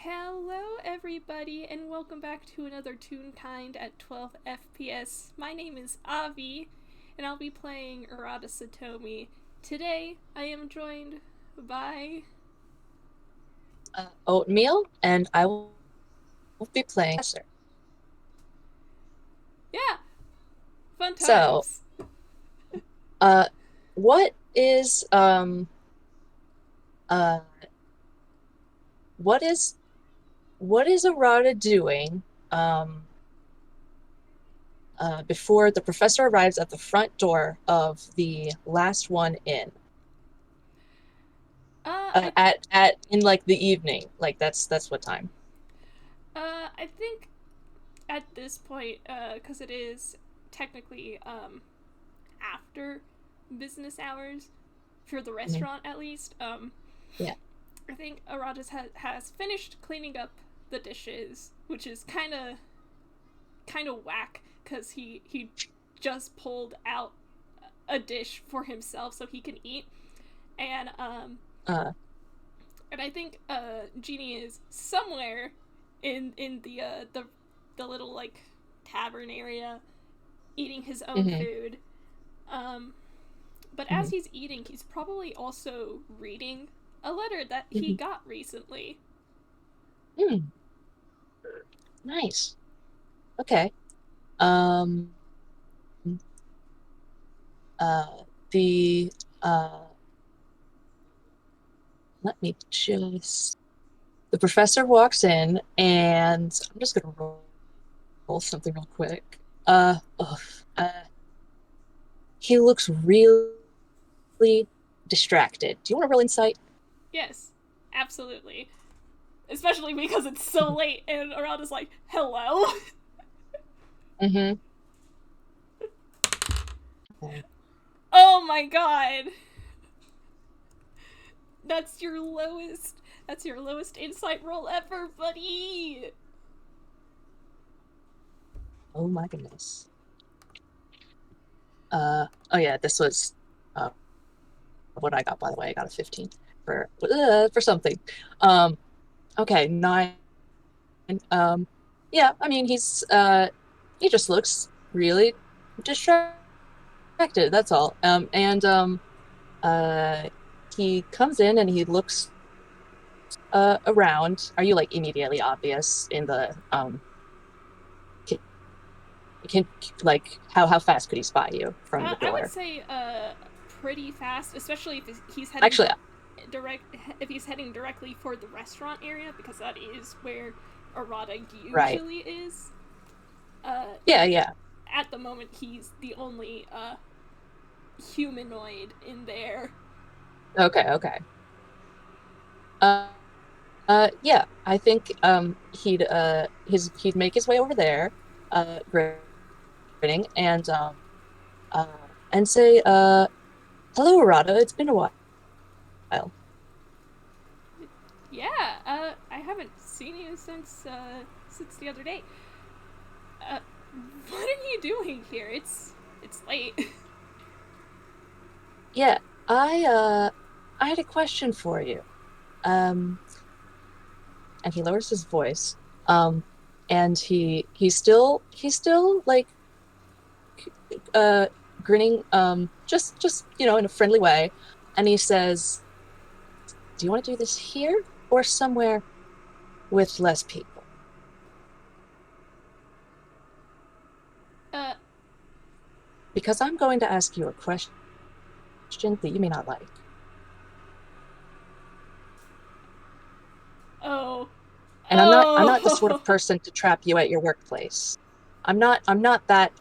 Hello, everybody, and welcome back to another Toonkind at 12 FPS. My name is Avi, and I'll be playing Arata Satomi. Today, I am joined by. Oatmeal, and I will be playing Professor. Yeah, fun So, times. uh, what is uh what is what is Arata doing before the professor arrives at the front door of the last one in? I, At in like the evening, like that's what time? I think at this point, because it is technically, after business hours, for the Mhm. restaurant at least, Yeah. I think Aratas has finished cleaning up the dishes, which is kind of whack because he just pulled out a dish for himself so he can eat, and Uh, and I think Genie is somewhere in the little like tavern area eating his own hmm food. Um, but as hmm he's eating, he's probably also reading a letter that he hmm got recently. Mm, nice. Okay. Um, the let me just The professor walks in, and I'm just gonna roll something real quick. Ugh, uh, he looks really distracted. Do you want to roll insight? Yes, absolutely. Especially because it's so late and Arata's like, hello? Mm-hmm. Oh my god! That's your lowest. That's your lowest insight roll ever, buddy. Oh my goodness. Oh yeah, this was uh, what I got, by the way. I got a 15 for something. Um, okay, 9. Um, yeah, I mean he just looks really distracted. That's all. Uh, he comes in and he looks around. Are you like immediately obvious in the can, can like how fast could he spot you from the I would door? say pretty fast, especially if he's heading Actually, direct. If he's heading directly for the restaurant area, because that is where Arata right. usually is. Uh, Yeah, yeah. at the moment, he's the only humanoid in there. Okay, okay. Uh, yeah. I think he'd make his way over there, grinning uh and say hello, Arata. It's been a while. Yeah, I haven't seen you since the other day. Uh, what are you doing here? It's late. Yeah, I had a question for you. Um, and he lowers his voice. Um, and he's still like uh grinning, just in a friendly way. And he says, "Do you want to do this here or somewhere with less people?" uh, Because I'm going to ask you a question that you may not like. oh, And I'm not the sort of oh. person to trap you at your workplace. I'm not that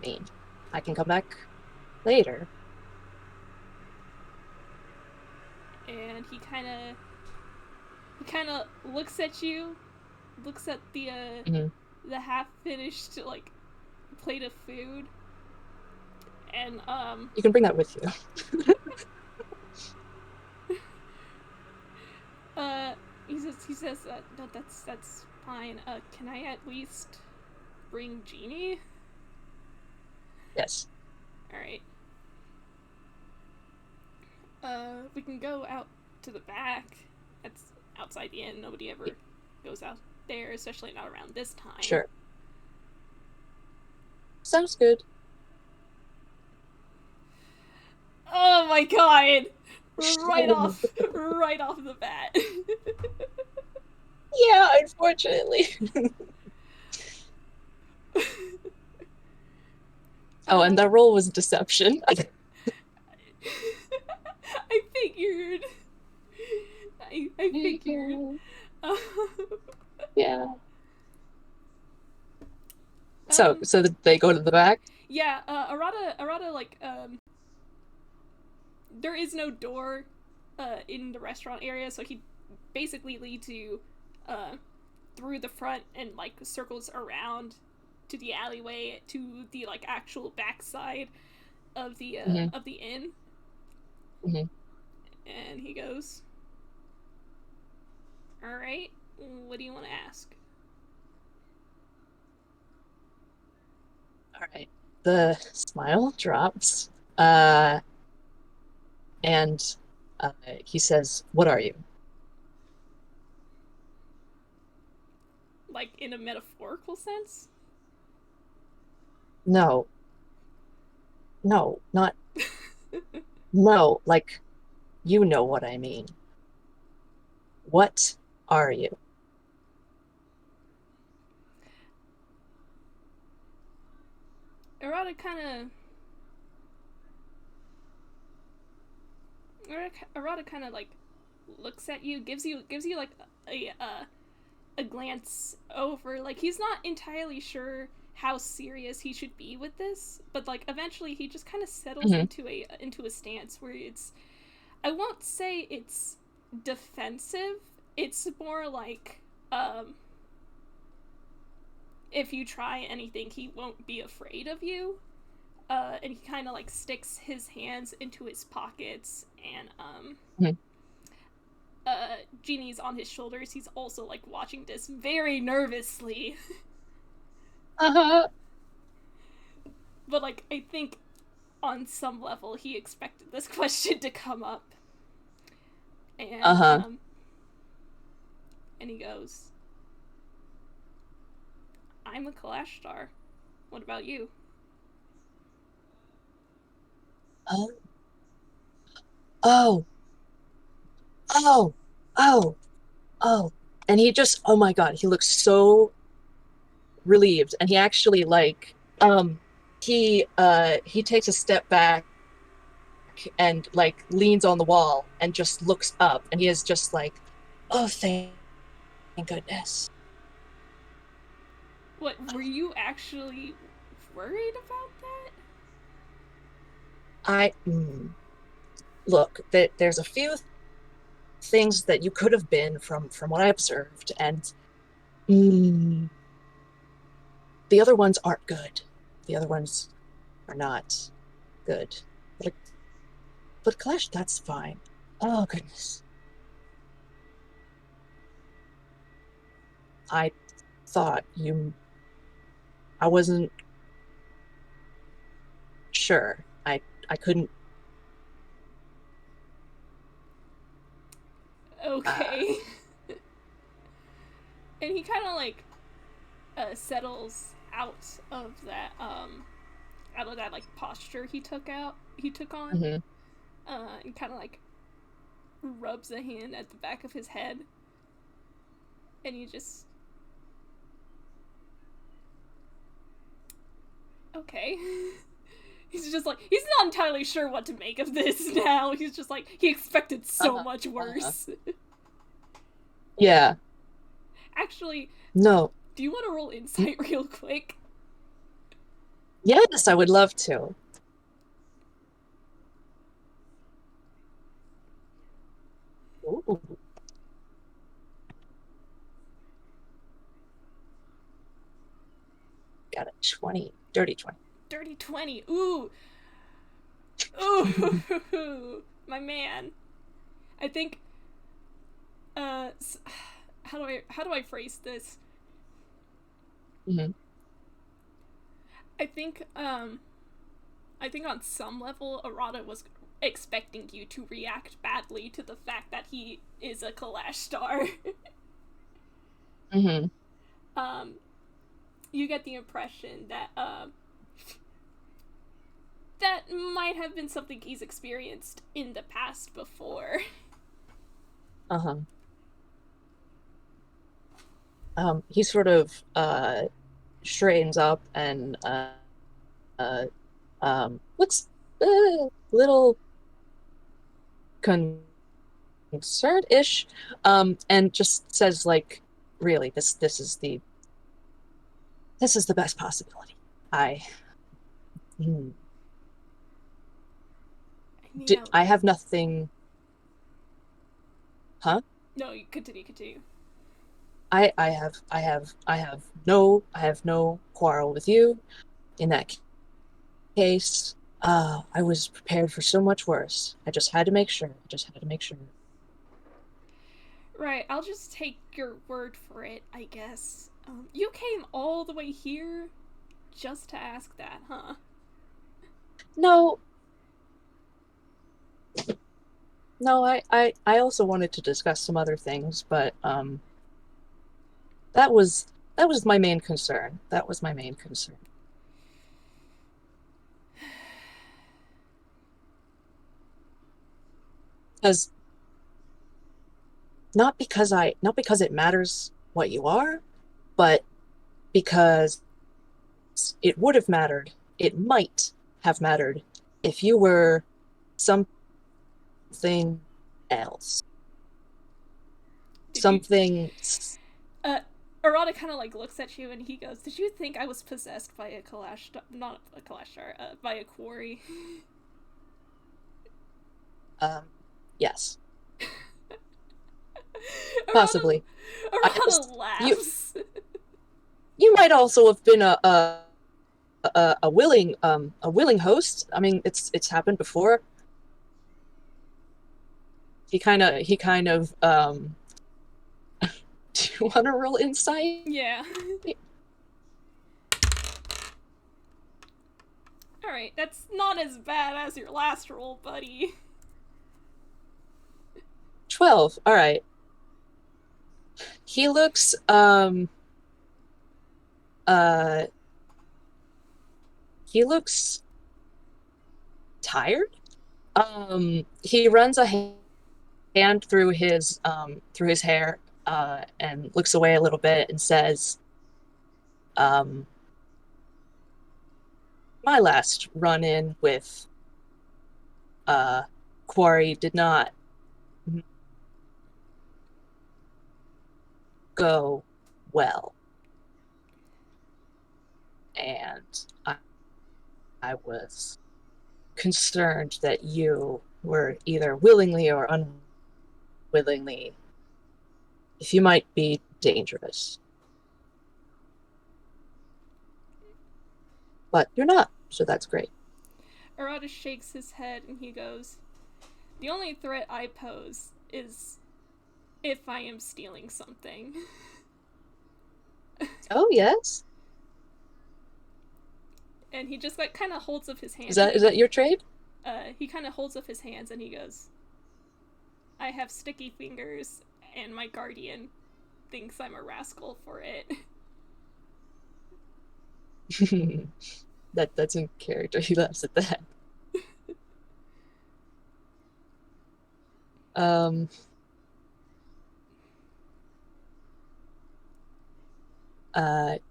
mean. I can come back later. And he kind of looks at you, looks at Mhm. the half finished like plate of food, and You can bring that with you. uh he says no, that's fine. Can I at least bring Genie? Yes. All right. We can go out to the back, That's outside the inn. Nobody ever goes out there, especially not around this time. Sure. Sounds good. Oh my god! Right off the bat. Yeah, unfortunately. Oh, and that roll was deception. I figured. I figured. Yeah. So they go to the back? Yeah, Arata, like, there is no door, in the restaurant area, so he basically leads you, through the front and, like, circles around to the alleyway to the, like, actual backside of the, of the inn. Mm-hmm. And he goes, alright, what do you want to ask? Alright. The smile drops. And he says, "What are you?" Like, in a metaphorical sense? No. No, not... No, like, you know what I mean. What are you? Arata kind of like looks at you, gives you like a glance over. Like, he's not entirely sure how serious he should be with this, but like eventually he just kind of settles into a stance where it's, I won't say it's defensive. It's more like, if you try anything, he won't be afraid of you. And he kind of like sticks his hands into his pockets, and Genie's on his shoulders. He's also like watching this very nervously. But like, I think on some level he expected this question to come up. And and he goes, I'm a Kalash star. What about you? Oh. Oh. Oh. Oh. Oh. And he just, oh my God, he looks so relieved. And he actually like, he takes a step back and like leans on the wall and just looks up, and he is just like, oh, thank goodness. What, were you actually worried about that? Look, there's a few things that you could have been from what I observed, and the other ones aren't good. The other ones are not good. But Clash, that's fine. Oh goodness. I thought I wasn't sure. I couldn't. Okay. And he kind of like settles out of that like posture he took on, and kind of like rubs a hand at the back of his head, and he just, okay. He's just like, he's not entirely sure what to make of this now. He's just like, he expected so much worse. Yeah. Actually, no. Do you want to roll insight real quick? Yes, I would love to. Ooh. Got a 20. Dirty 20. Dirty 20. Ooh. Ooh. My man. I think, how do I phrase this? I think on some level, Arata was expecting you to react badly to the fact that he is a Kalash star. Mm-hmm. You get the impression that that might have been something he's experienced in the past before. Uh-huh. He sort of straightens up and looks a little concerned-ish, and just says like, really, this is the best possibility. I hmm, I have nothing. Huh? No, you continue. I have no quarrel with you. In that case, I was prepared for so much worse. I just had to make sure. I just had to make sure. Right, I'll just take your word for it, I guess. You came all the way here just to ask that, huh? No, no, I also wanted to discuss some other things, but that was that was my main concern. That was my main concern. Because not because it matters what you are, but because it would have mattered, it might have mattered if you were something else. Did you Something uh Arata kind of like looks at you and he goes, "Did you think I was possessed by a Kalash, not a Kalash star, by a quarry?" um yes, Arata possibly. I just Arata you laughs. you might also have been a willing host. I mean, it's happened before. He kind of do you want to roll insight? Yeah. Alright, that's not as bad as your last roll, buddy. 12. All right. He looks uh he looks tired. He runs a hand through his hair and looks away a little bit and says, um my last run in with uh Quarry did not go well. And I was concerned that you were either willingly or unwillingly, if you might be dangerous. But you're not, so that's great. Arata shakes his head and he goes, "The only threat I pose is if I am stealing something." Oh yes, And he just like kind of holds up his hands. is that your trade? He kind of holds up his hands and he goes, "I have sticky fingers, and my guardian thinks I'm a rascal for it." That's in character. He laughs at that. Um,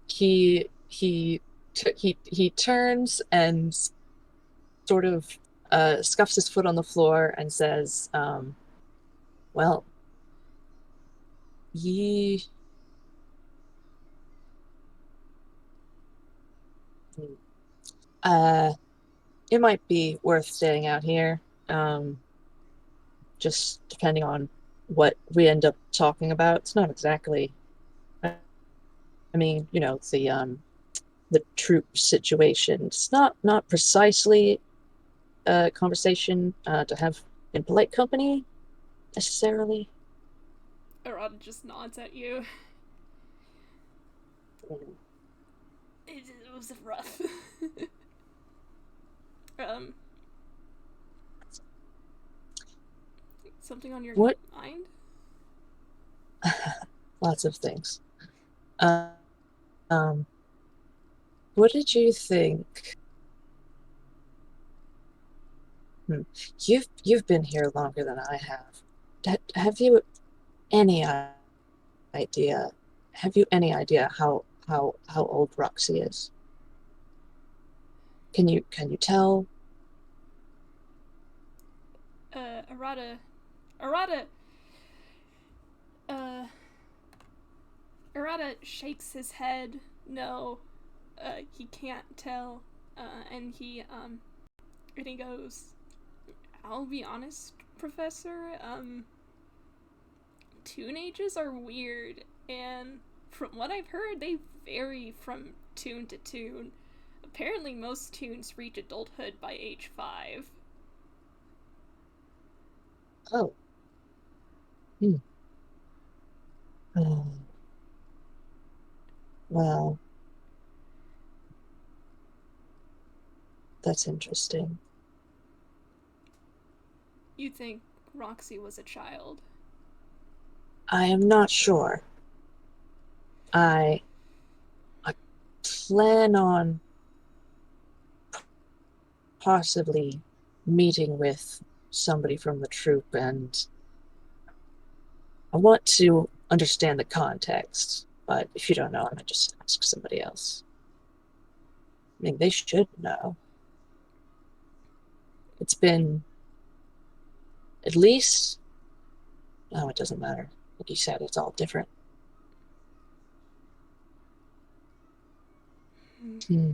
he turns and sort of scuffs his foot on the floor and says, "Well, ye." Uh, it might be worth staying out here. Um, just depending on what we end up talking about. It's not exactly. I mean, you know, the troop situation. It's not precisely a conversation to have in polite company necessarily. Arata just nods at you. It was rough. um, Something on your What? mind? Lots of things. Uh, um, what did you think? Hmm. You've been here longer than I have. Have you any idea? Have you any idea how old Roxy is? Can you tell? Arata, uh, Arata shakes his head. No, he can't tell. And he goes, I'll be honest, Professor, toon ages are weird, and from what I've heard, they vary from toon to toon. Apparently, most toons reach adulthood by age 5. Oh. Hmm. Oh. Well, that's interesting. You think Roxy was a child? I am not sure. I I plan on possibly meeting with somebody from the troupe, and I want to understand the context. But if you don't know, I'm gonna just ask somebody else. I mean, they should know. It's been at least. Oh, it doesn't matter. Like you said, it's all different. Hmm.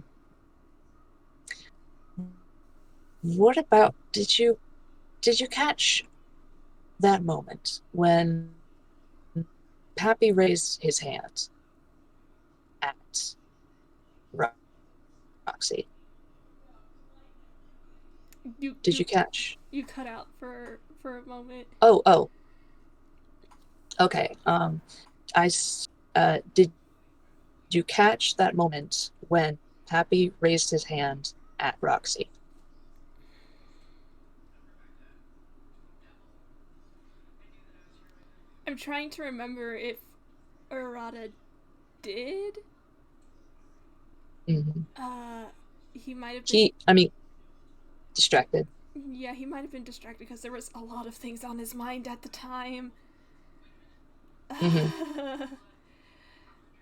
What about did you catch that moment when Pappy raised his hand at Roxy? You Did you you catch? you cut out for a moment. Oh, okay. I did you catch that moment when Pappy raised his hand at Roxy? I'm trying to remember if Arata did. Mm-hmm. Uh, he might have been. I mean, distracted. Yeah, he might have been distracted because there was a lot of things on his mind at the time. Mm-hmm.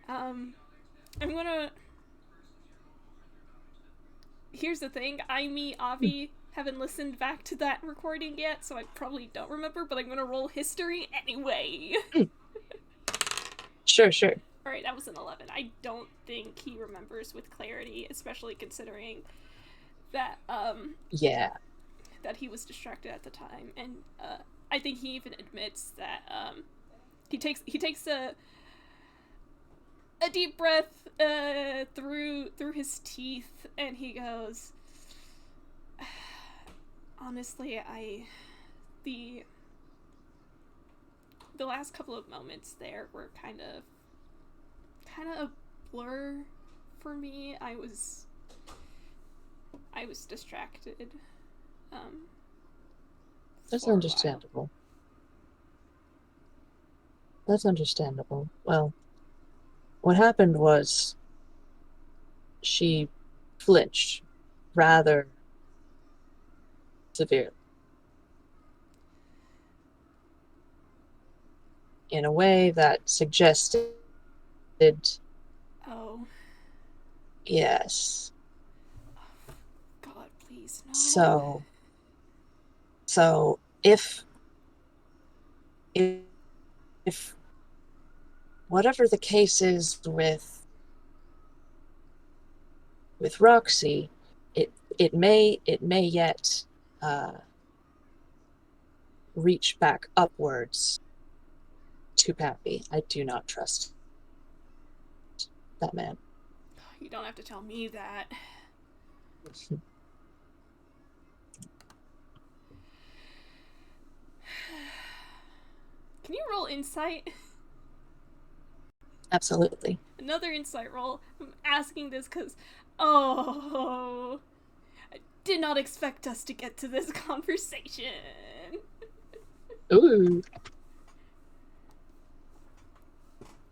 um, I'm gonna. Here's the thing. Me, Avi, haven't listened back to that recording yet, so I probably don't remember. But I'm gonna roll history anyway. Mm. Sure, sure. All right, that was an 11. I don't think he remembers with clarity, especially considering that Yeah. that he was distracted at the time, and I think he even admits that he takes a deep breath through his teeth, and he goes, honestly, the the last couple of moments there were kind of a blur for me. I was distracted um That's for a while. understandable. That's understandable. Well, what happened was she flinched rather severely in a way that suggested Oh, yes. God, please no. So so if if whatever the case is with Roxy, it may yet uh, reach back upwards to Pappy. I do not trust that man. You don't have to tell me that. Can you roll insight? Absolutely. Another insight roll. I'm asking this because, oh, I did not expect us to get to this conversation. Ooh.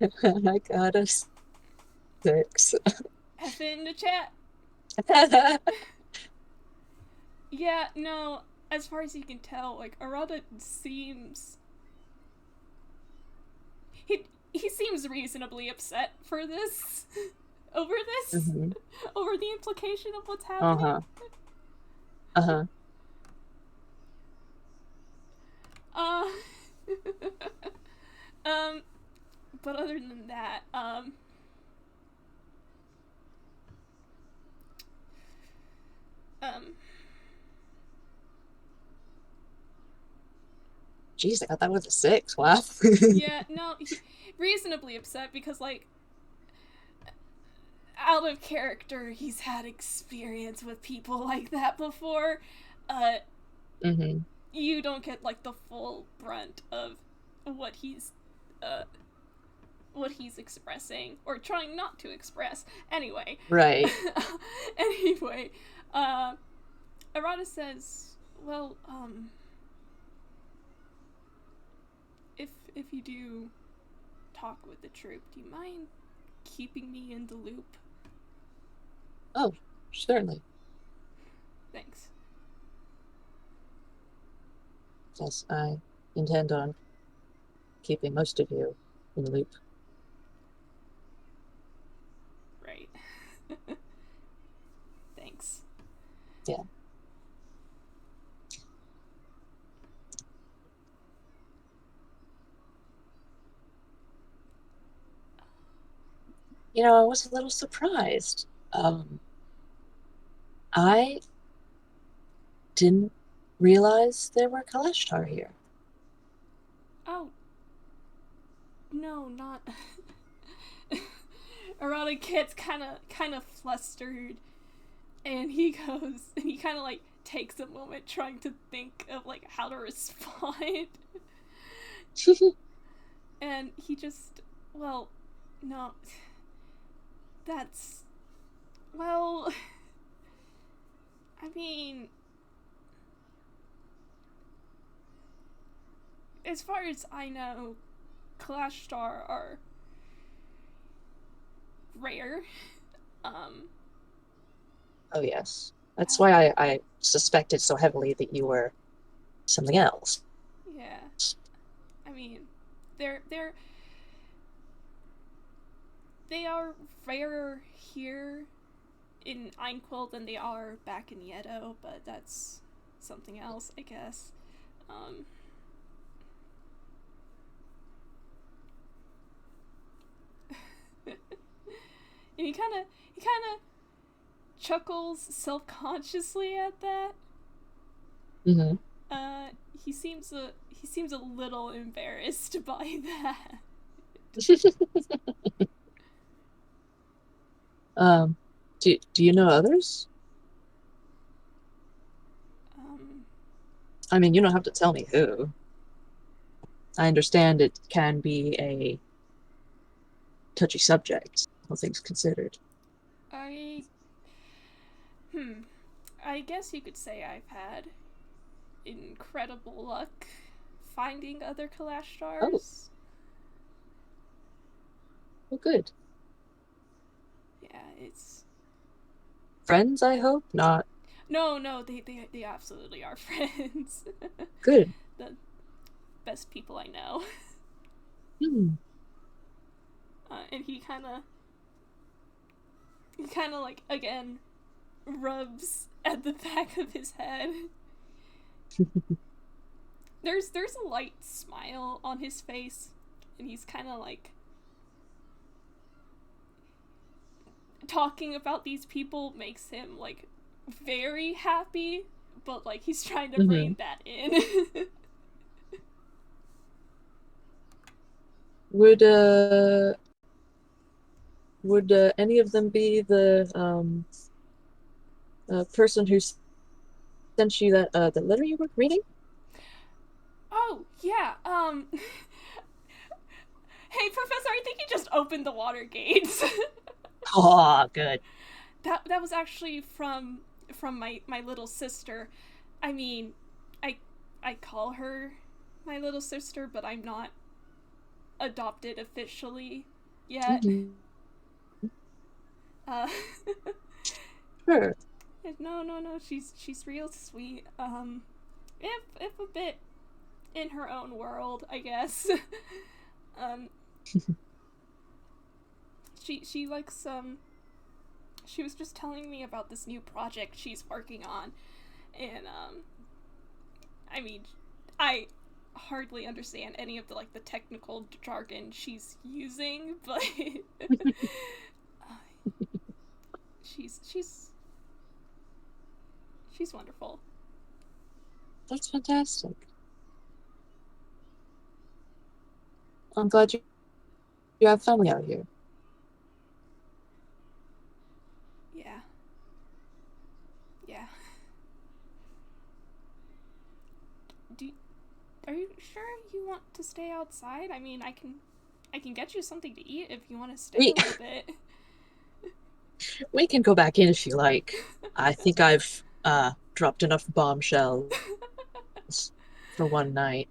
I got a 6. F in the chat. Yeah, no, as far as you can tell, like, Arata seems... He, he seems reasonably upset for this. Over this. Mm-hmm. Over the implication of what's happening. Uh-huh. Uh-huh. Uh... um, but other than that, um, Jeez, I got that with a 6. Wow. yeah, no, reasonably upset because, like, out of character, he's had experience with people like that before. Mm-hmm. You don't get, like, the full brunt of what he's, uh, what he's expressing or trying not to express. Anyway, Right. anyway, Arata says, "Well, if you do talk with the troop, do you mind keeping me in the loop?" Oh, certainly. Thanks. Yes, I intend on keeping most of you in the loop. Right. Thanks. Yeah. You know, I was a little surprised. I didn't realize there were Kalashtar here. Oh. No, not... Arata gets kind of flustered, and he goes, and he kind of, like, takes a moment trying to think of, like, how to respond. And he just, well, no, that's, well, I mean, as far as I know, Kalashtar are rare. Oh, yes. That's why I suspected so heavily that you were something else. Yeah. I mean, they're they are rarer here in Einquil than they are back in Yedo, but that's something else, I guess. And he kind of chuckles self-consciously at that. Mm-hmm. He seems a little embarrassed by that. Do you know others? I mean, you don't have to tell me who. I understand it can be a touchy subject, all things considered. I I guess you could say I've had incredible luck finding other Kalash Oh, stars. well, good. Yeah, it's Friends, I hope? Not no, they absolutely are friends. good. The best people I know. Hmm. And he kind of like again rubs at the back of his head. There's a light smile on his face, and he's kind of like talking about these people makes him like very happy, but like he's trying to Mm-hmm. rein that in. Would any of them be the person who sent you that letter you were reading? Oh yeah, hey professor, I think you just opened the water gates. Oh, good. That was actually from my little sister. I mean, I call her my little sister, but I'm not adopted officially yet. Mhm. Uh, Sure. no, she's real sweet. If a bit in her own world, I guess. um, she likes she was just telling me about this new project she's working on, and I mean, I hardly understand any of the like the technical jargon she's using, but she's she's she's wonderful. That's fantastic. I'm glad you have family out here. Yeah, yeah. Do are you sure you want to stay outside? I mean, I can get you something to eat if you want to stay We a little bit. we can go back in if you like. I think I've dropped enough bombshells for one night.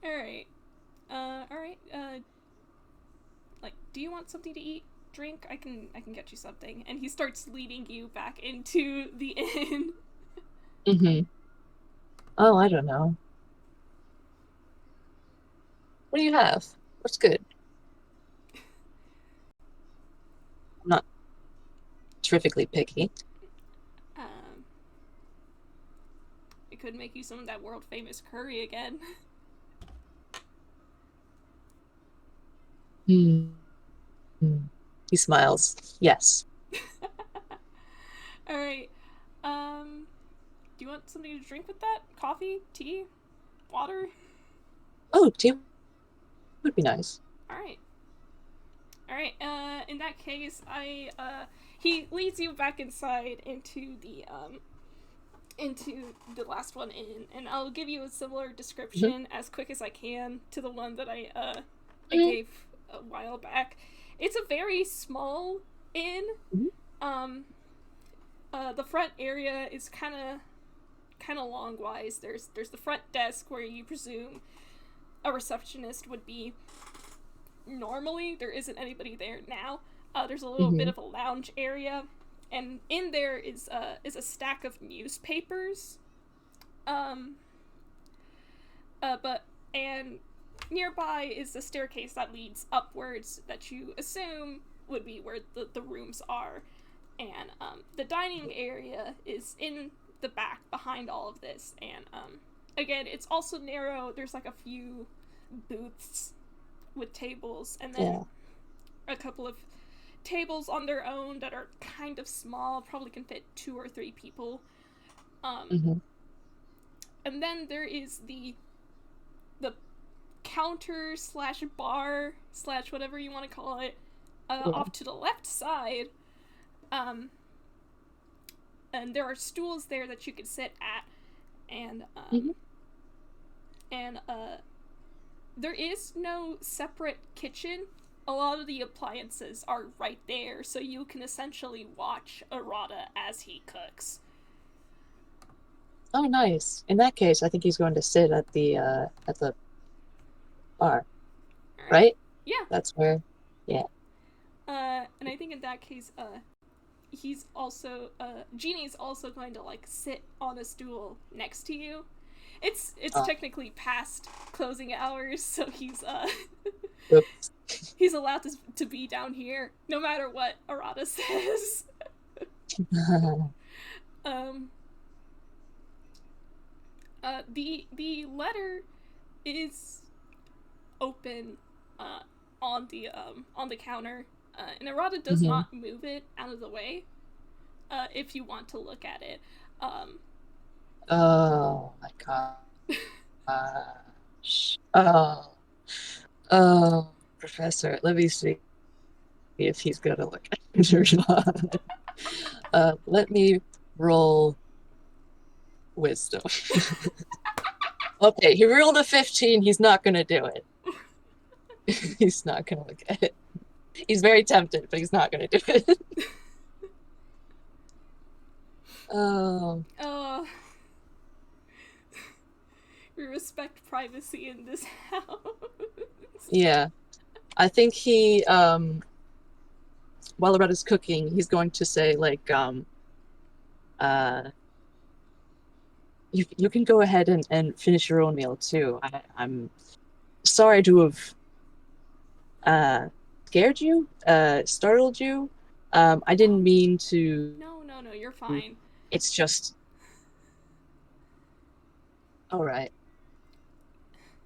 All right. All right. Like, do you want something to eat? Drink? I can get you something. And he starts leading you back into the inn. Mm-hmm. Oh, I don't know. What do you have? What's good? I'm not terrifically picky. Um, I could make you some of that world famous curry again. Hmm. He smiles. Yes. All right. Do you want something to drink with that? Coffee? Tea? Water? Oh, tea would be nice. All right. All right. In that case, he leads you back inside into the last one in, and I'll give you a similar Mhm. description as quick as I can to the one that I Okay. gave a while back. It's a very small inn. Mhm. Um, the front area is kind of long wise. There's the front desk where you presume a receptionist would be normally. There isn't anybody there now. There's a little bit Mhm. of a lounge area, and in there is a stack of newspapers. Um, but and nearby is the staircase that leads upwards that you assume would be where the rooms are, and the dining area is in the back behind all of this, and again it's also narrow. There's like a few booths with tables, and then Yeah. a couple of tables on their own that are kind of small, probably can fit 2 or 3 people. Um, Hmm. and then there is the counter slash bar slash whatever you want to call it, Yeah. off to the left side. Um, and there are stools there that you can sit at, and Hmm. and there is no separate kitchen. A lot of the appliances are right there, so you can essentially watch Arata as he cooks. Oh, nice. In that case, I think he's going to sit at the bar, All right. right? Yeah. That's where. Yeah. And I think in that case, he's also Genie's also going to like sit on a stool next to you. It's Uh, technically past closing hours, so Oops. he's allowed to be down here no matter what Arata says. um, the letter is open uh, on the counter, and Arata does Hmm. not move it out of the way. If you want to look at it, um, Oh my gosh. Oh. Oh, Professor. Let me see if he's gonna look at it or not. Let me roll wisdom. Okay, he rolled a 15. He's not gonna do it. He's not gonna look at it. He's very tempted, but he's not gonna do it. Oh, uh, We respect privacy in this house. Yeah. I think he, while Arata's cooking, he's going to say, like, uh, you can go ahead and finish your own meal, too. I'm sorry to have, scared you, startled you. I No, didn't mean to. no, you're fine. It's just, all right.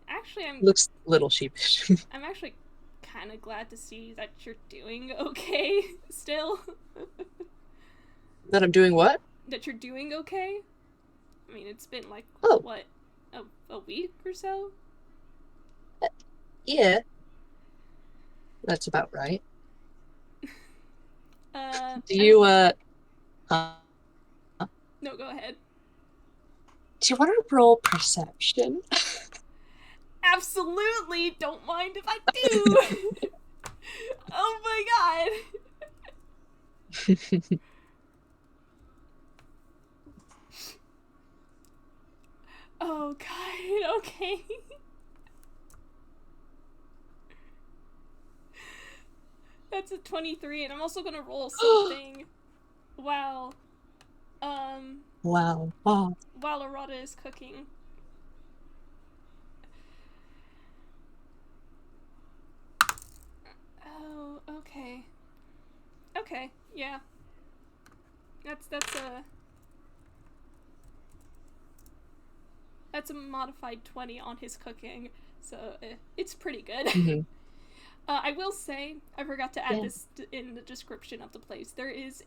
Actually, Looks a little sheepish. I'm actually kind of glad to see that you're doing okay still. That I'm doing what? That you're doing okay. I mean, it's been like, Oh, what, a week or so? yeah, that's about right. Do I will. you, uh, No, go ahead. do you want to roll perception? Absolutely, don't mind if I do! Oh my god! Oh god, okay. That's a 23, and I'm also gonna roll something while, Wow. Wow. while Arata is cooking. Oh, okay. Okay, yeah. That's a modified 20 on his cooking, so it's pretty good. Mm-hmm. I will say, I forgot to add Yeah. this in the description of the place. There is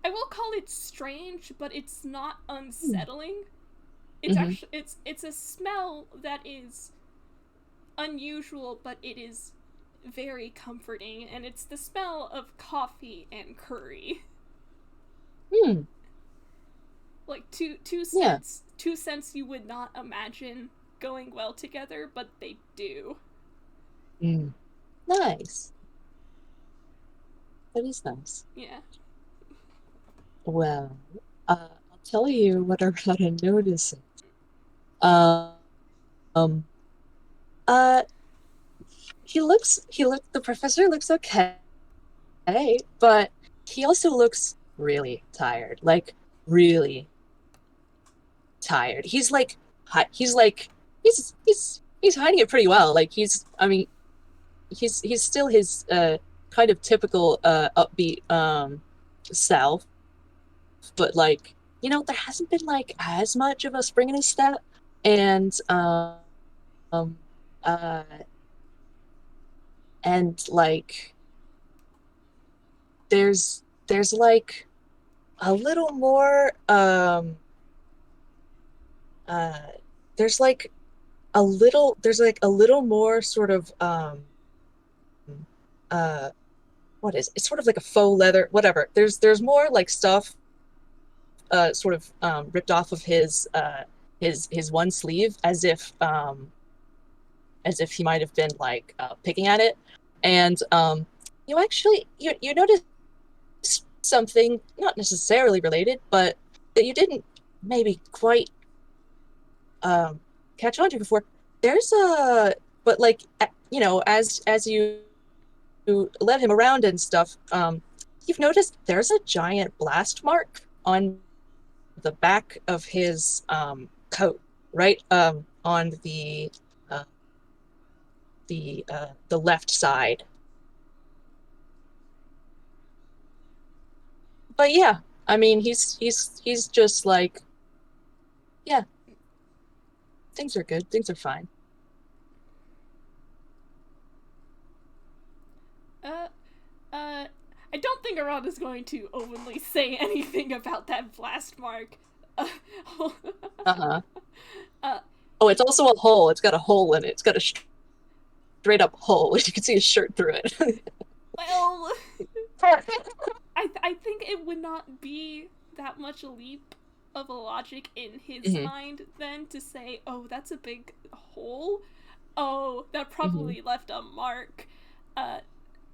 I will call it strange, but it's not unsettling. It's Mm-hmm. actually it's a smell that is unusual, but it is very comforting, and it's the smell of coffee and curry. Hmm. Like two Yeah. scents you would not imagine going well together, but they do. Mm. Nice. That is nice. Yeah. Well, I'll tell you what I got to notice. Um, um, uh, the professor looks okay, but he also looks really tired, like really tired. He's like, he's hiding it pretty well. Like I mean, he's still his, kind of typical, upbeat, self, but like, there hasn't been like as much of a spring in his step, and um, uh, and like there's like a little more, uh, there's like a little more sort of, uh what is it's sort of like a faux leather, whatever. There's more like stuff, sort of, ripped off of his one sleeve, as if he might have been like, picking at it. And you notice something not necessarily related, but that you didn't maybe quite, catch on to before. There's a But like, as you led him around and stuff, you've noticed there's a giant blast mark on the back of his, coat, right, on uh, the left side. But yeah, I mean, he's just like, yeah, things are good, things are fine. Uh, I don't think Arata's going to openly say anything about that blast mark. Uh, Uh-huh. uh, Oh, it's also a hole. It's got a hole in it. It's got a straight up hole. You can see his shirt through it. well, I think it would not be that much a leap of a logic in his Hmm. mind then to say, oh, that's a big hole. Oh, that Hmm. probably left a mark. Uh,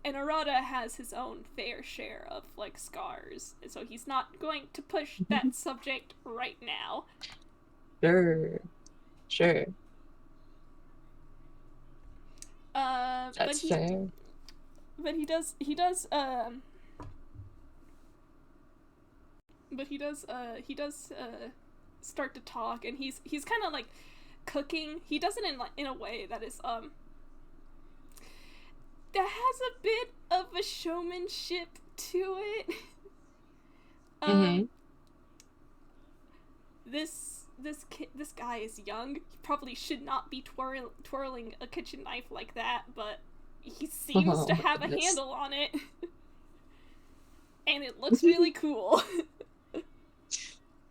and Arata has his own fair share of like scars, so he's not going to push that subject right now. Sure, sure. But That's fair. he does start to talk, and he's kind of like cooking. He does it in a way that is that has a bit of a showmanship to it. Mm-hmm. This guy is young. He probably should not be twirling a kitchen knife like that, but he seems to have a handle on it. And it looks really cool.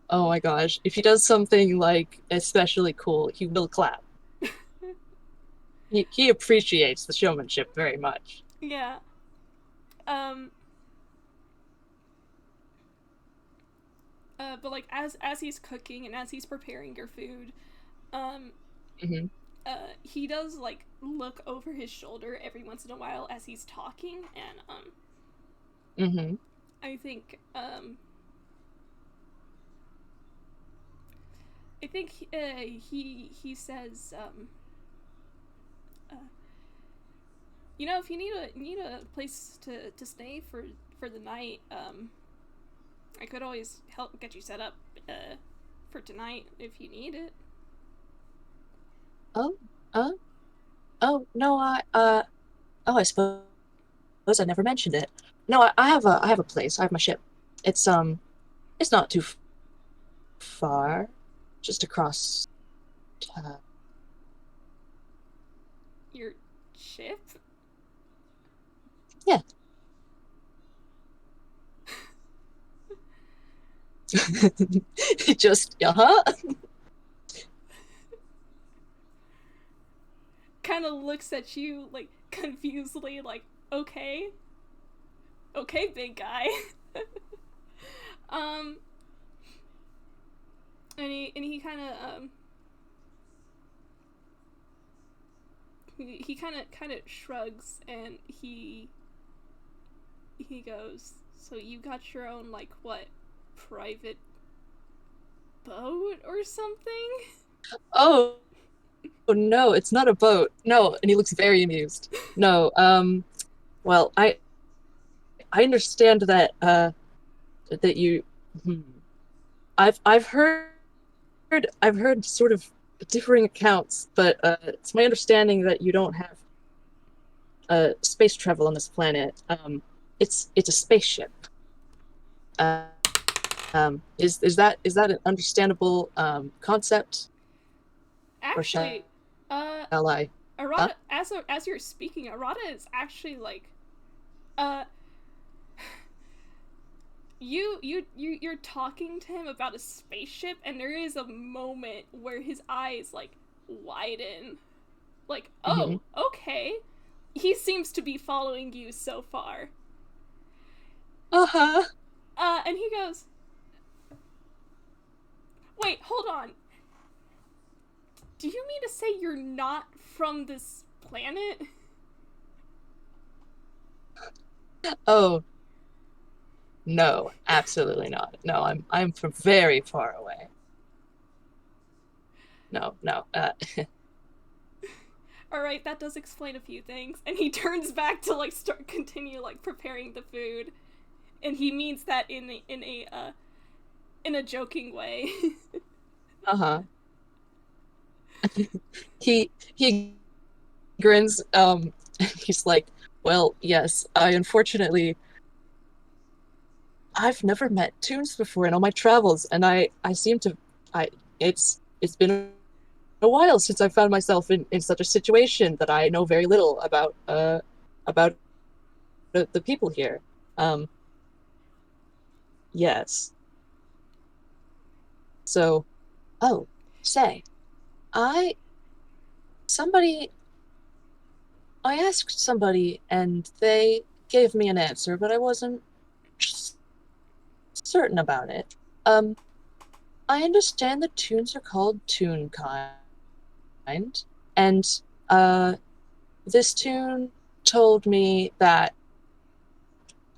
Oh my gosh. If he does something like especially cool, he will clap. He appreciates the showmanship very much. Yeah. Um but like as he's cooking and as he's preparing your food, um Mm-hmm. he does like look over his shoulder every once in a while as he's talking, and Mm-hmm. I think he says you know, if you need a place to stay for the night, I could always help get you set up for tonight if you need it. Oh, uh, oh no, oh, I suppose I never mentioned it. No, I have a place. I have my ship. It's it's not too far, just across. Uh, Your ship? yeah. Just uh-huh. Kind of looks at you like confusedly, like, okay, okay, big guy. um, and he kind of he kind of shrugs, and he goes, so you got your own like what, private boat or something? Oh, oh no, it's not a boat. No, and he looks very amused. No, well, I understand that that you hmm, I've heard sort of differing accounts, but it's my understanding that you don't have space travel on this planet. It's a spaceship. Uh, is that an understandable concept, or shall Actually, uh, I? Huh? Arata, as you're speaking, Arata is actually like, uh, you're talking to him about a spaceship, and there is a moment where his eyes like widen, like, Hmm. oh, okay. He seems to be following you so far. Uh-huh. And he goes, wait, hold on. Do you mean to say you're not from this planet? Oh no, absolutely not. No, I'm from very far away. No, no. Alright, that does explain a few things. And he turns back to like continue like preparing the food. And he means that in a joking way. Uh-huh. He grins. He's like, well, yes, I unfortunately I've never met Toons before in all my travels, and I seem to I it's been a while since I found myself in such a situation that I know very little about the people here. Um, yes. So, oh, say, I somebody I asked somebody and they gave me an answer, but I wasn't certain about it. Um, I understand the tunes are called Toonkind, and uh, this tune told me that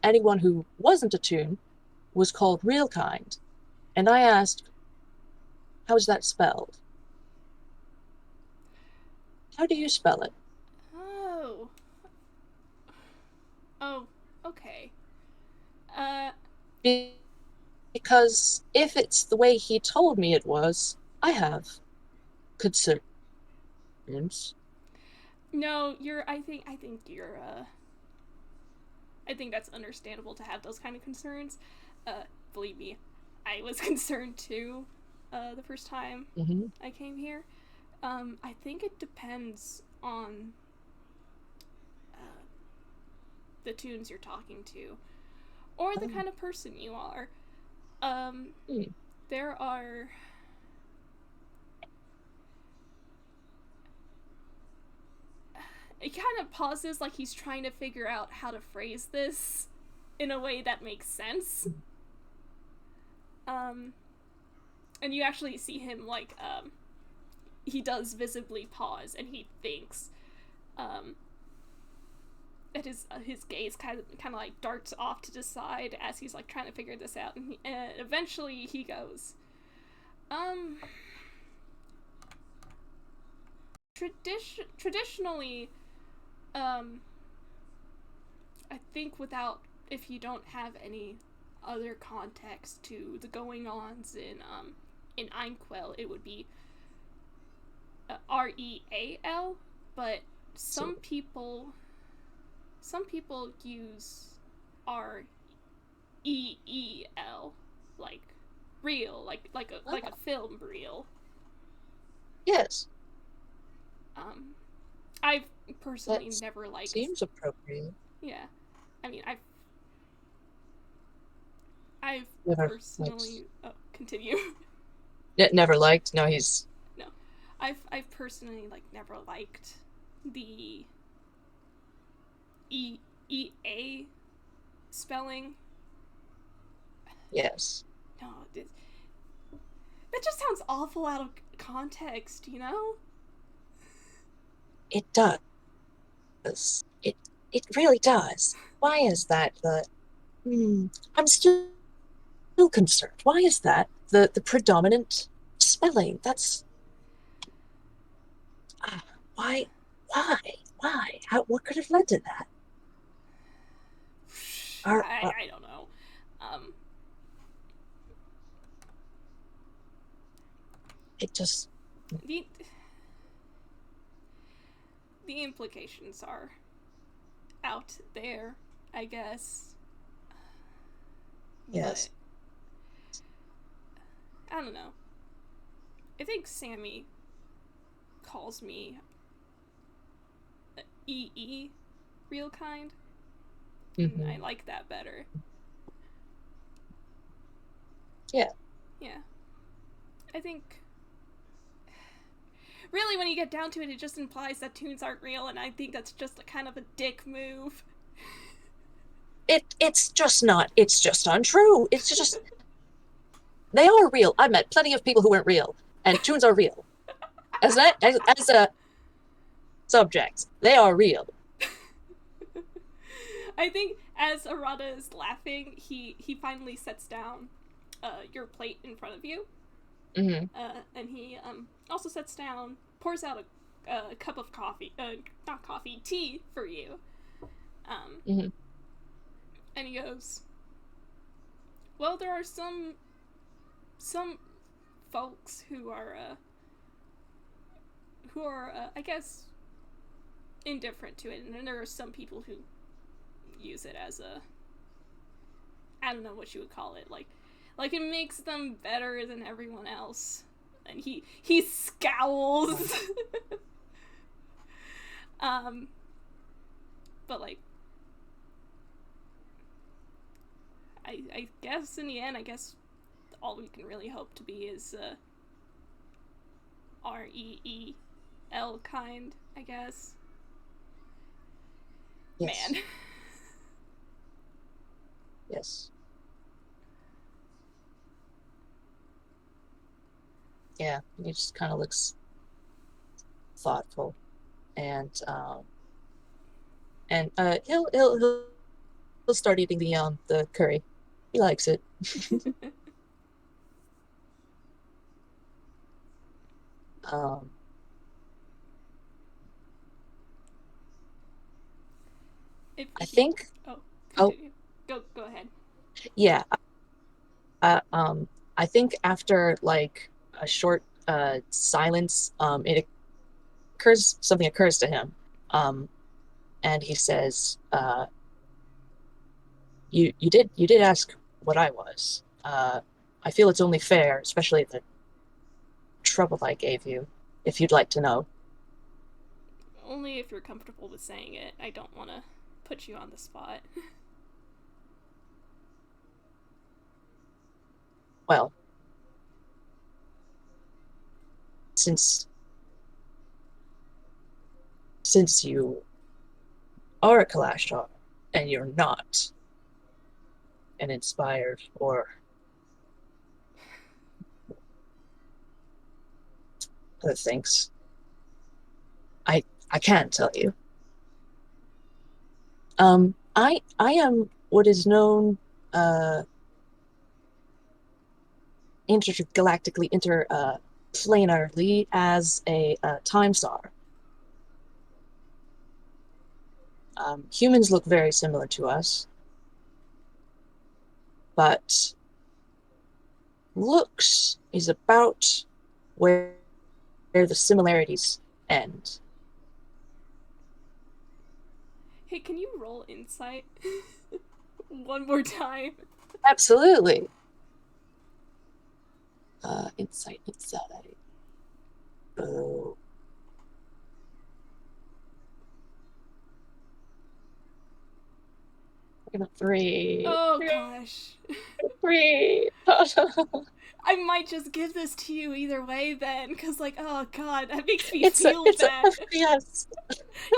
anyone who wasn't a Toon was called Reelkind. And I asked, how's that spelled? How do you spell it? Oh. Oh, okay. Uh, Because if it's the way he told me it was, I have concerns. no, I think you're, I think that's understandable to have those kind of concerns. Believe me, I was concerned too, the first time Mm-hmm. I came here. I think it depends on uh, the tunes you're talking to, or the kind of person you are. Um, Mm. there are. It kind of pauses like he's trying to figure out how to phrase this in a way that makes sense. Um, and you actually see him like he does visibly pause and he thinks. Um, and his gaze kind of like darts off to the side as he's like trying to figure this out, and eventually he goes, um, traditionally, um, I think without if you don't have any other context to the going ons in Einquell, it would be Real, but So, some people use Reel, like real, like a film reel. yes, Um, I've personally that never liked. seems appropriate. Yeah, I mean, I've Never liked. personally continue. Never liked. No, he's No, I've personally like never liked the EA spelling. yes. No, that just sounds awful out of context, you know? It does. It really does. Why is that the I'm still concerned. Why is that the predominant spelling? That's uh, why why why? How what could have led to that? Are I don't know. Um, it just the the implications are out there, I guess. But yes. I don't know. I think Sammy calls me EE, real kind, and I Hmm. like that better. Yeah. Yeah, I think really when you get down to it, it just implies that tunes aren't real, and I think that's just a kind of a dick move. It's just not. It's just untrue. It's just they are real. I met plenty of people who weren't real, and tunes are real. As a subject, they are real. I think as Arata is laughing, he finally sets down your plate in front of you, Hmm. and he also sets down, pours out a cup of coffee, not coffee, tea for you, um, Hmm. and he goes, "Well, there are some folks who are I guess indifferent to it, and then there are some people who use it as a I don't know what you would call it, like it makes them better than everyone else." And he scowls. um, but like I guess in the end, I guess all we can really hope to be is Reel kind. I guess. Man. Yes. Yes. Yeah. He just kind of looks thoughtful, and he'll start eating the curry. He likes it. Um, I if you think. oh Oh, continue go ahead. yeah. Um, I think after like a short silence, it occurs something occurs to him, um, and he says, "You did ask what I was. I feel it's only fair, especially the trouble I gave you, if you'd like to know." Only if you're comfortable with saying it. I don't want to put you on the spot. Well, since since you are a Kalashtar and you're not an inspired or other things, I can't tell you. I am what is known intergalactically, interplanarly as a time star. Humans look very similar to us, but looks is about where the similarities end. Hey, can you roll insight one more time? Absolutely. Insight. Oh, I got three. Oh gosh. Three. I might just give this to you either way then, because, like, oh god, that makes me It's a feel it's a bad. FPS.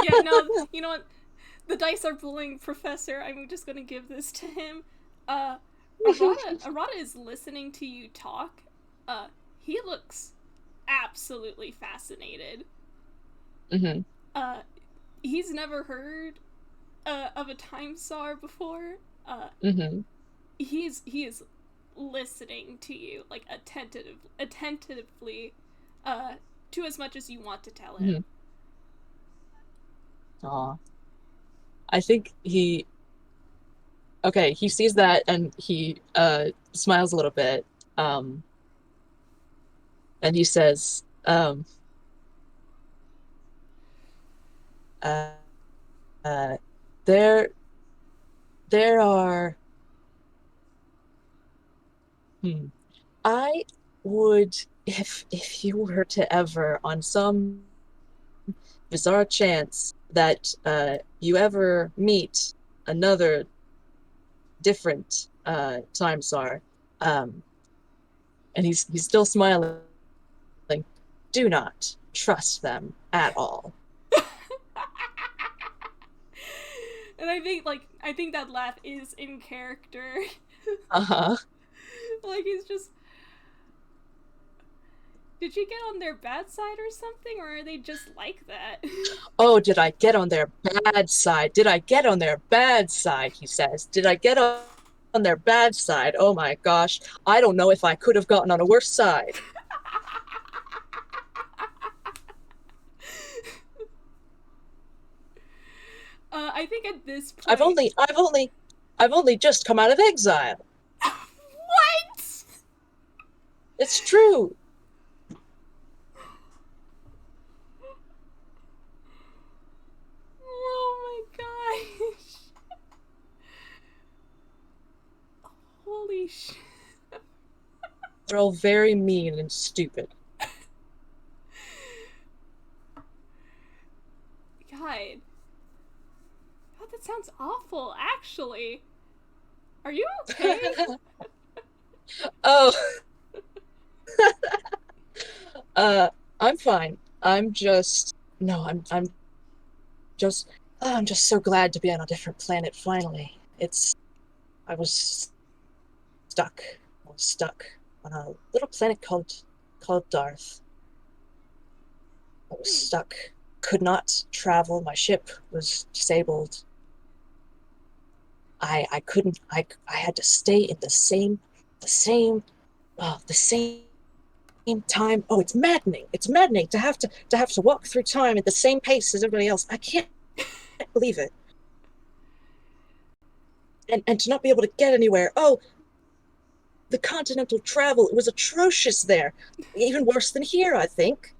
Yeah, no, you know what? The dice are bullying Professor. I'm just gonna give this to him. Uh, Arata is listening to you talk. He looks absolutely fascinated. Hmm. Uh, he's never heard of a time star before. Uh, Hmm. he is listening to you like attentively, uh, to as much as you want to tell him. Hmm. Aw. I think he okay, he sees that and he smiles a little bit. And he says, uh, uh there there are hmm, I would if you were to ever on some bizarre chance that you ever meet another different time star, um and he's still smiling, do not trust them at all. And I think that laugh is in character. Uh-huh. Like he's just, did you get on their bad side or something, or are they just like that? Oh, did I get on their bad side? Did I get on their bad side? He says. Did I get on their bad side? Oh my gosh. I don't know if I could have gotten on a worse side. I think at this I've point. only I've only I've only just come out of exile. What? It's true. Oh my gosh. Holy shit. They're all very mean and stupid. God. God, that sounds awful, actually. Are you okay? Oh, uh, I'm fine. I'm just no, just I'm just so glad to be on a different planet finally. It's I was stuck. I was stuck on a little planet called Darth. I was Hmm. stuck. Could not travel. My ship was disabled. I couldn't. I had to stay in the same, the same time. Oh, it's maddening. It's maddening to have to walk through time at the same pace as everybody else. I can't believe it. And to not be able to get anywhere. Oh, the continental travel, it was atrocious there. Even worse than here, I think.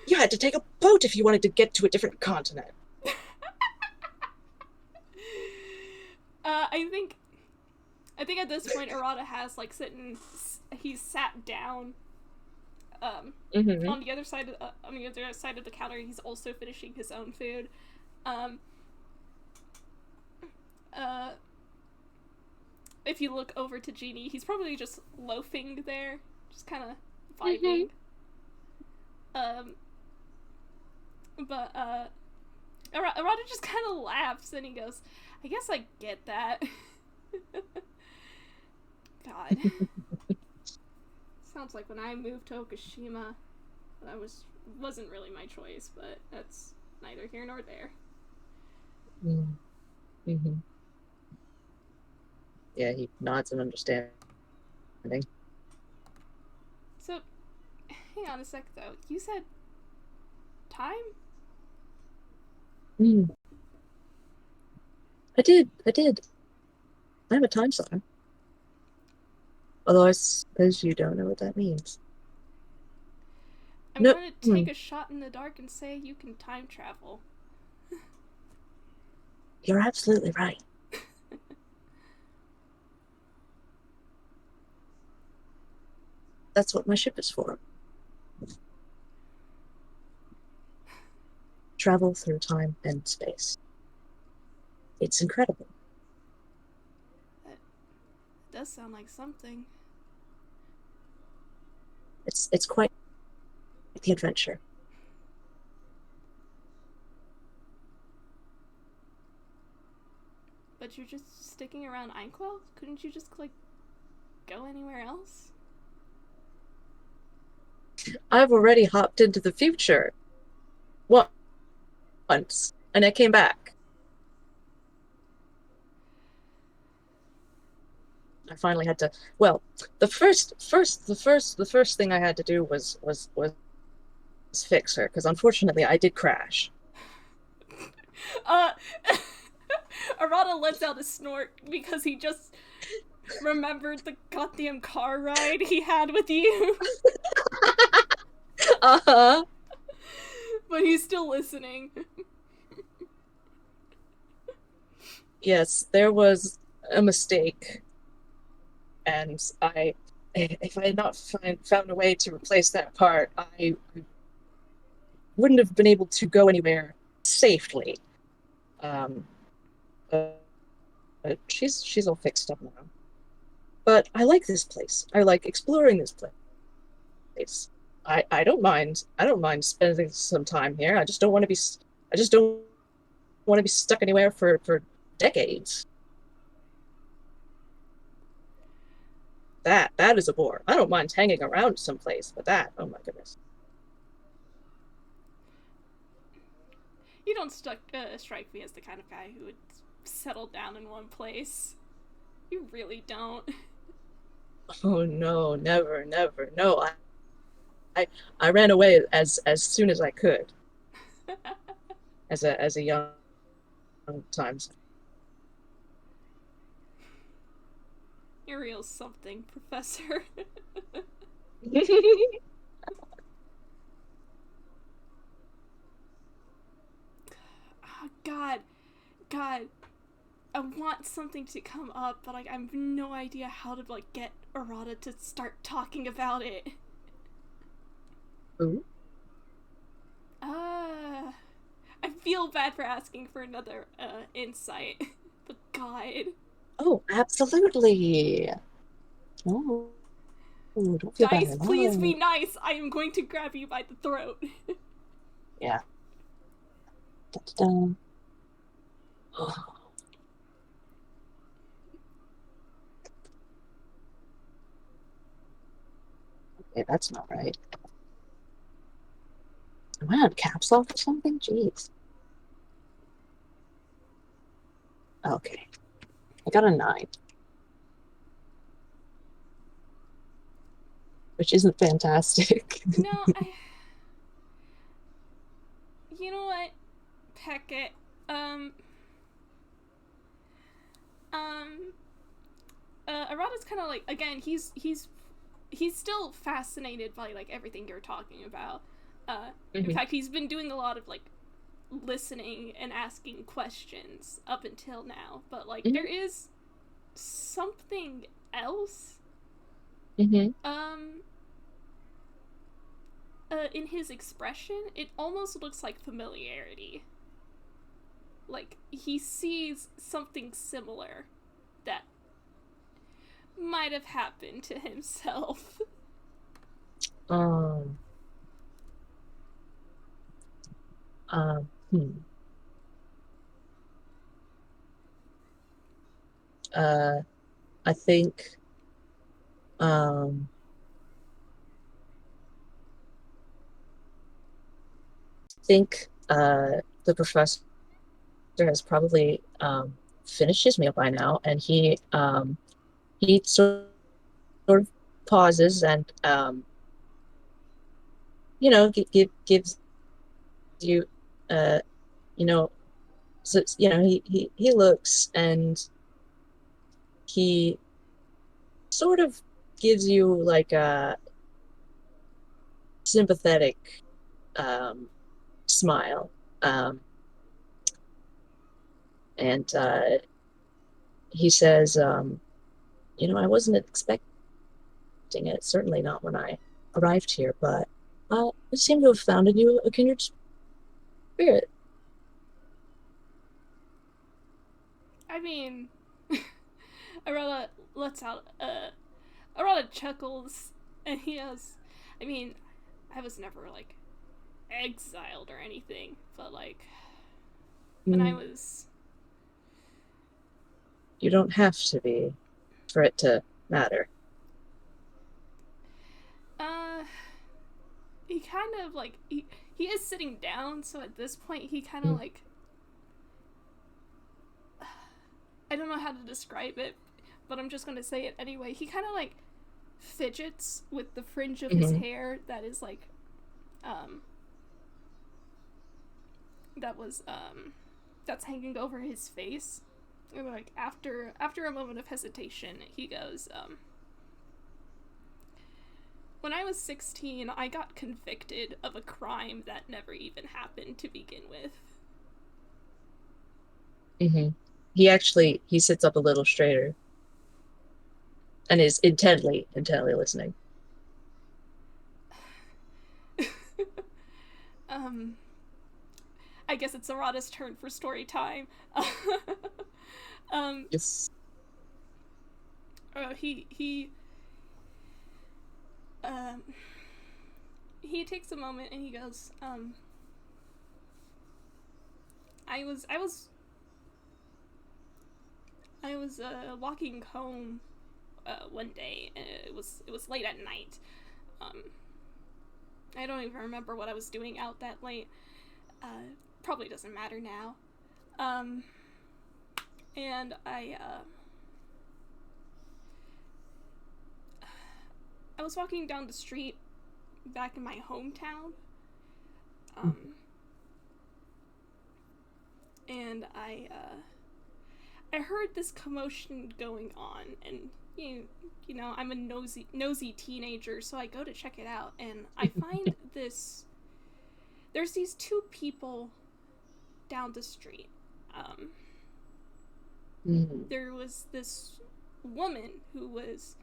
You had to take a boat if you wanted to get to a different continent. I think at this point Arata has like he's sat down Mm-hmm. on the other side of the counter. He's also finishing his own food. Um, uh, if you look over to Genie, he's probably just loafing there, just kind of vibing. Um, but Arata just kind of laughs and he goes, "I guess I get that." God. Sounds like when I moved to Okashima, that wasn't really my choice, but that's neither here nor there. Mm-hmm. Yeah, he nods in understanding. So, hang on a sec though. You said time? Mm. I did. I did. I'm a time sucker. Although I suppose you don't know what that means. I'm No, going to take a shot in the dark and say you can time travel. you're absolutely right. That's what my ship is for. Travel through time and space. It's incredible. That does sound like something. It's quite the adventure. But you're just sticking around Einquell? Couldn't you just, like, go anywhere else? I've already hopped into the future once, and I came back. I finally had to. Well, the first thing I had to do was fix her because unfortunately I did crash. Uh, Arata lets out a snort because he just remembered the goddamn car ride he had with you. Uh-huh. But he's still listening. Yes, there was a mistake, and if I had not found a way to replace that part, I wouldn't have been able to go anywhere safely. Um, but she's all fixed up now. But I like this place. I like exploring this place. I don't mind. I don't mind spending some time here. I just don't want to be. I just don't want to be stuck anywhere for decades. That is a bore. I don't mind hanging around someplace, but that, oh my goodness. You don't strike me as the kind of guy who would settle down in one place. You really don't. Oh no, never, never. No, I I ran away as soon as I could as a young times. You're real something, Professor. Oh, God, I want something to come up, but like I have no idea how to like get Arata to start talking about it. Ooh. I feel bad for asking for another insight, but God, Oh, absolutely. Oh, don't feel bad dice, at please be all. nice. I am going to grab you by the throat. Yeah. Da-da-da. Oh, okay, that's not right. Am I on caps lock or something? Jeez. Okay. I got a 9. Which isn't fantastic. No, you know what? Heck it. Um, um, Arata's kind of like, again, he's still fascinated by like everything you're talking about. In fact, he's been doing a lot of like listening and asking questions up until now. But like, there is something else. Um, in his expression, it almost looks like familiarity. Like he sees something similar that might have happened to himself. Um, um, hmm. I um, think the professor has probably finished his meal by now, and he sort of pauses and gives you uh you know so he looks and he sort of gives you like a sympathetic um smile, um and he says, I wasn't expecting it, certainly not when I arrived here, but I seem to have found in you a kindred spirit. I mean, Arella lets out Arella chuckles, and he goes, I mean, I was never like exiled or anything, but like when I Mm, was you don't have to be for it to matter. uh he kind of like he is sitting down, so at this point he kind of Mm, like I don't know how to describe it, but I'm just gonna say it anyway. He kind of like fidgets with the fringe of his mhm. hair that is like um that was that's hanging over his face. And like after a moment of hesitation, he goes, when I was 16, I got convicted of a crime that never even happened to begin with. He sits up a little straighter and is intently listening. um, I guess it's Arata's turn for story time. um, Yes. he um, he takes a moment and he goes, I was walking home one day, and it was late at night. Um, I don't even remember what I was doing out that late. Probably doesn't matter now. Um, and I was walking down the street back in my hometown. Um, and I heard this commotion going on, and you know, I'm a nosy teenager, so I go to check it out, and I find this. There's these two people down the street. Um, Mhm. there was this woman who was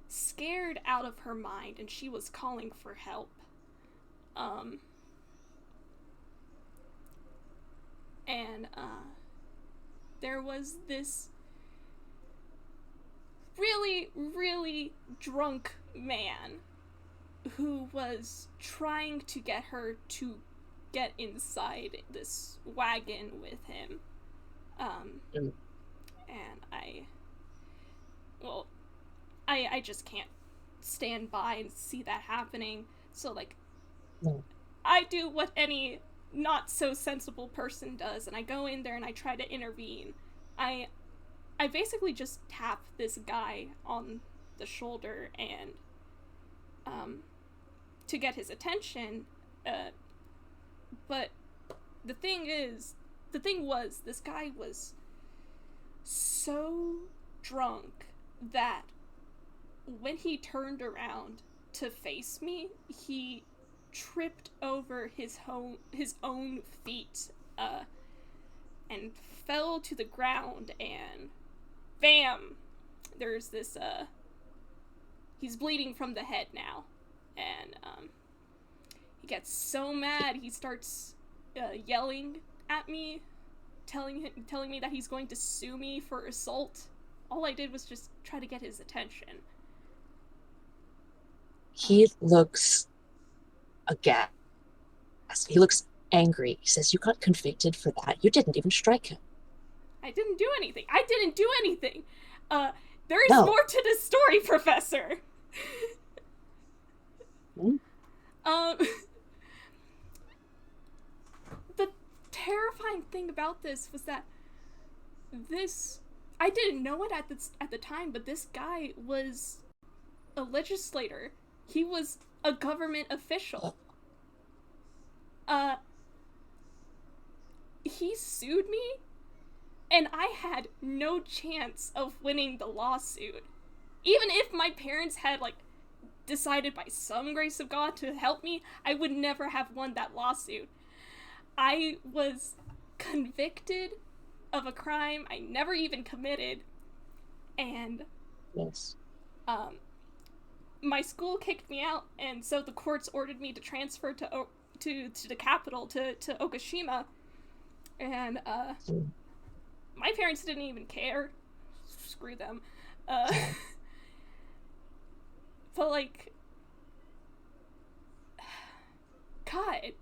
scared out of her mind, and she was calling for help. Um, and there was this really drunk man who was trying to get her to get inside this wagon with him. Um, Mm. and well, I just can't stand by and see that happening. So, like, No. I do what any not so sensible person does, and I go in there and I try to intervene. I I basically just tap this guy on the shoulder and to get his attention, but the thing was this guy was so drunk that when he turned around to face me, he tripped over his own feet, and fell to the ground, and bam, there's this he's bleeding from the head now, and he gets so mad he starts yelling at me, telling me that he's going to sue me for assault. All I did was just try to get his attention. He looks aghast. He looks angry. He says, "You got convicted for that. You didn't even strike him." I didn't do anything. I didn't do anything. There is No. more to this story, Professor. Hmm? The terrifying thing about this was that I didn't know it at the time, but this guy was a legislator. He was a government official. He sued me, and I had no chance of winning the lawsuit. Even if my parents had, like, decided by some grace of God to help me, I would never have won that lawsuit. I was convicted of a crime I never even committed, and Yes. My school kicked me out, and so the courts ordered me to transfer to the capital, to Okashima, and my parents didn't even care. Screw them. But, like, God,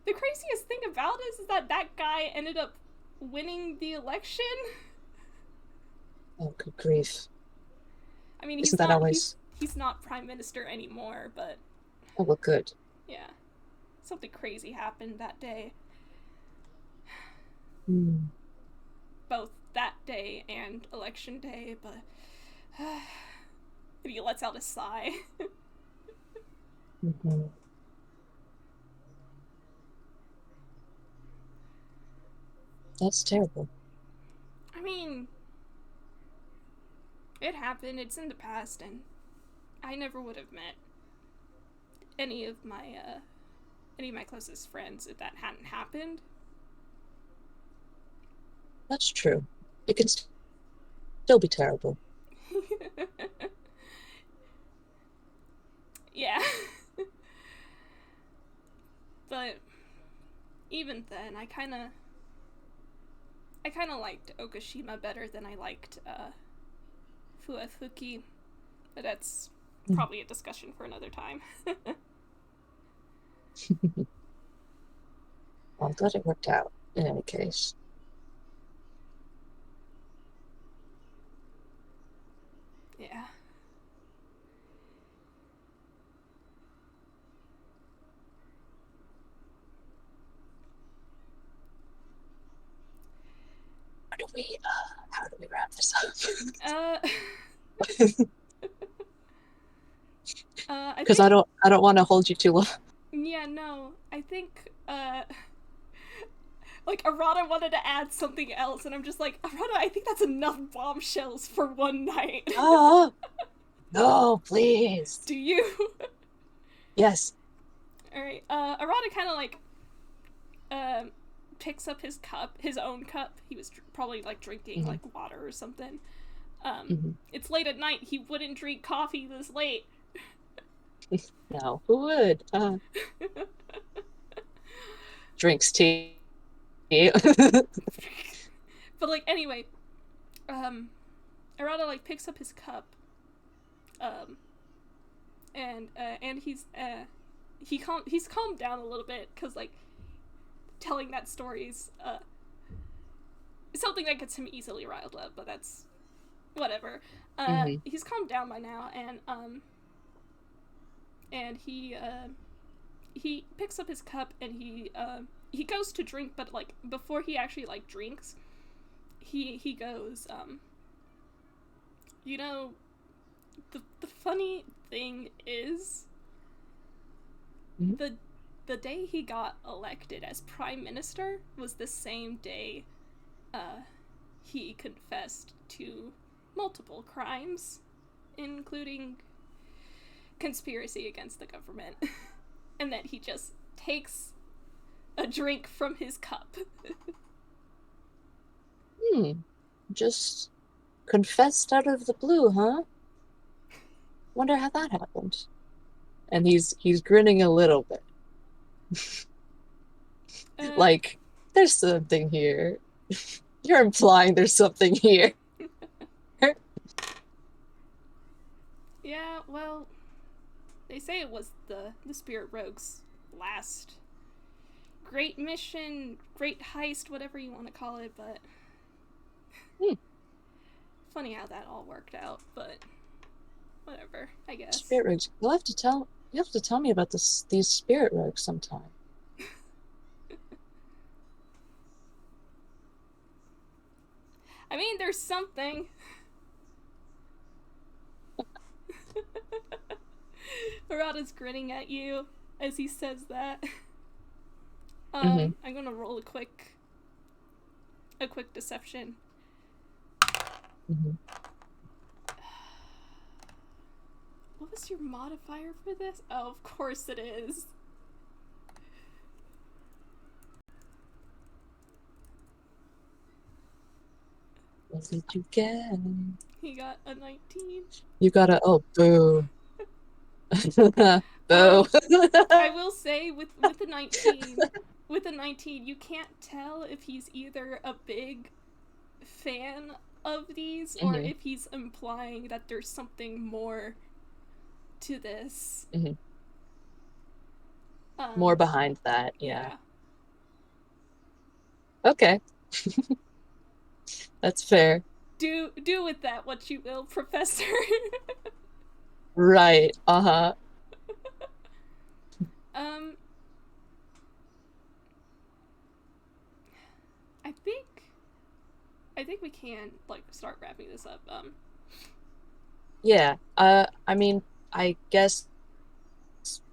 the craziest thing about it is that guy ended up winning the election. Oh, good grief. I mean, Isn't that always... he's not prime minister anymore, but Oh, well, good. yeah, something crazy happened that day. Both that day and election day, but he lets out a sigh. Mm-hmm. That's terrible. I mean, it happened, it's in the past, and I never would have met any of my closest friends if that hadn't happened. That's true. It can still be terrible. Yeah. But even then, I kind of liked Okashima better than I liked Fuefuki, but that's probably a discussion for another time. Well, I'm glad it worked out in any case. Yeah. How do we wrap this up? Because I don't want to hold you too long. Yeah, no. I think like, Arata wanted to add something else, and I'm just like, Arata, I think that's enough bombshells for one night. Oh, no, please. Do you? Yes. Alright, Arata kind of, like, picks up his cup, his own cup. He was probably, like, drinking, like, water or something. It's late at night. He wouldn't drink coffee this late. No, who would? Drinks tea. But, like, anyway, Arata, like, picks up his cup, and he's calmed down a little bit, because, like, telling that story's something that gets him easily riled up, but that's whatever. He's calmed down by now, and he picks up his cup, and he he goes to drink, but like before he actually like drinks, he goes, you know, the funny thing is, Mhm. the day he got elected as prime minister was the same day he confessed to multiple crimes, including conspiracy against the government, and that he just takes a drink from his cup. Hmm. Just confessed out of the blue, huh? Wonder how that happened. And he's grinning a little bit. uh, Like, there's something here. You're implying there's something here. yeah, well, they say it was the Spirit Rogue's last great mission, great heist, whatever you want to call it, but Hmm. funny how that all worked out, but whatever, I guess. Spirit rogues. You have to tell me about these spirit rogues sometime. I mean, there's something. Arata's grinning at you as he says that. Mm-hmm. I'm gonna roll a quick deception. Mm-hmm. What was your modifier for this? Oh, of course it is. What did you get? He got a 19. You gotta, oh, boo. Boo. Um, I will say with the 19, you can't tell if he's either a big fan of these or Mm-hmm. if he's implying that there's something more to this. Mm-hmm. More behind that, yeah. Yeah. Okay. That's fair. Do with that what you will, Professor. Right. Uh-huh. um, I think we can like start wrapping this up. Yeah. I mean, I guess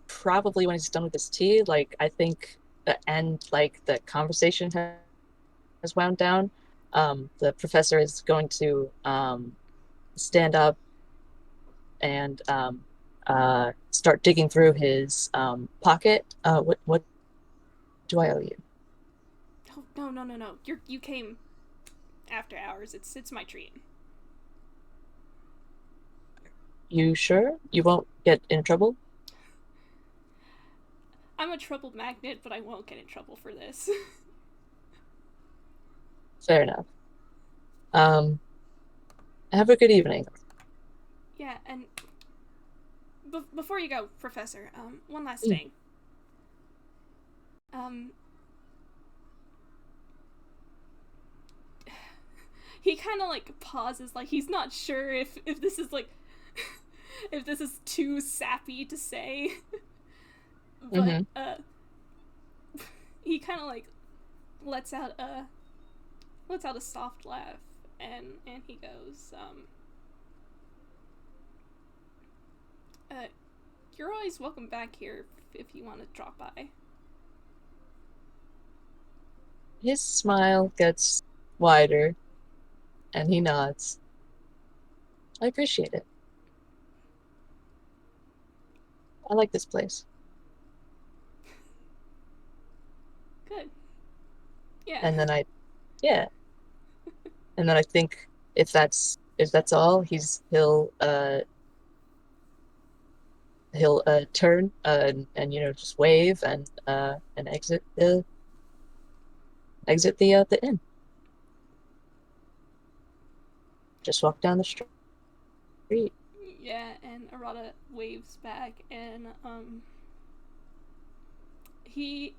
probably when he's done with his tea, like I think the end, like the conversation has wound down. The professor is going to stand up and start digging through his pocket. What do I owe you? Oh, no. You came after hours. It's my treat. You sure you won't get in trouble? I'm a trouble magnet, but I won't get in trouble for this. Fair enough. Um, have a good evening. Yeah, and before you go, Professor, one last Mm, thing. Um, he kind of like pauses, like he's not sure if this is like if this is too sappy to say, but mm-hmm. he kind of like lets out a soft laugh, and he goes, you're always welcome back here if you want to drop by. His smile gets wider and he nods. I appreciate it. I like this place. Good. Yeah. And then yeah. And then I think if that's all, he'll turn and just wave and exit the inn. Just walk down the street. Yeah, and Arata waves back, and he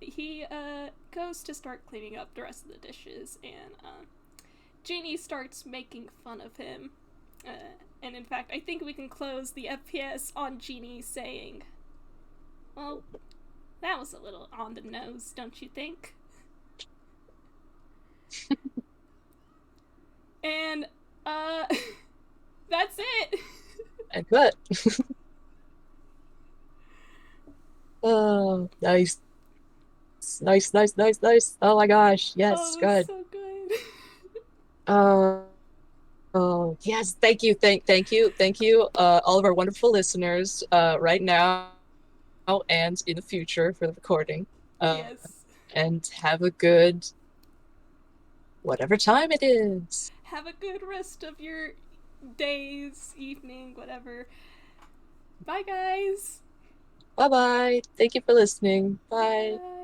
goes to start cleaning up the rest of the dishes, and Jeannie starts making fun of him. And in fact, I think we can close the FPS on Jeannie saying, "Well, that was a little on the nose, don't you think?" And that's it. And good. Oh, nice. Nice, nice, nice, nice. Oh my gosh. Oh, Yes, it was good. so good. Uh, oh, yes. Thank you, thank you, all of our wonderful listeners, right now and in the future for the recording. Uh, Yes. and have a good whatever time it is. Have a good rest of your days, evening, whatever. Bye, guys. Bye bye. Thank you for listening. Bye. Bye.